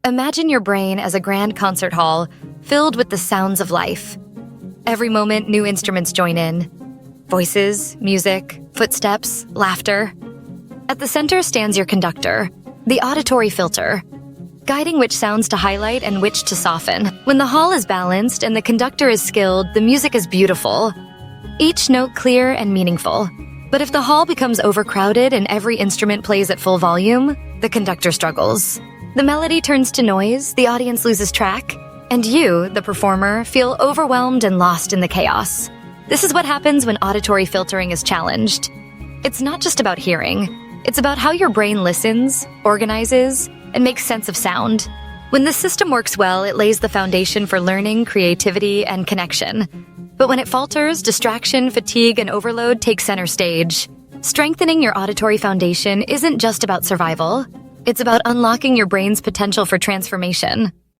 Imagine your brain as a grand concert hall filled with the sounds of life. Every moment, new instruments join in. Voices, music, footsteps, laughter. At the center stands your conductor, the auditory filter, guiding which sounds to highlight and which to soften. When the hall is balanced and the conductor is skilled, the music is beautiful, each note clear and meaningful. But if the hall becomes overcrowded and every instrument plays at full volume, the conductor struggles. The melody turns to noise, the audience loses track, and you, the performer, feel overwhelmed and lost in the chaos. This is what happens when auditory filtering is challenged. It's not just about hearing. It's about how your brain listens, organizes, and makes sense of sound. When the system works well, it lays the foundation for learning, creativity, and connection. But when it falters, distraction, fatigue, and overload take center stage. Strengthening your auditory foundation isn't just about survival. It's about unlocking your brain's potential for transformation.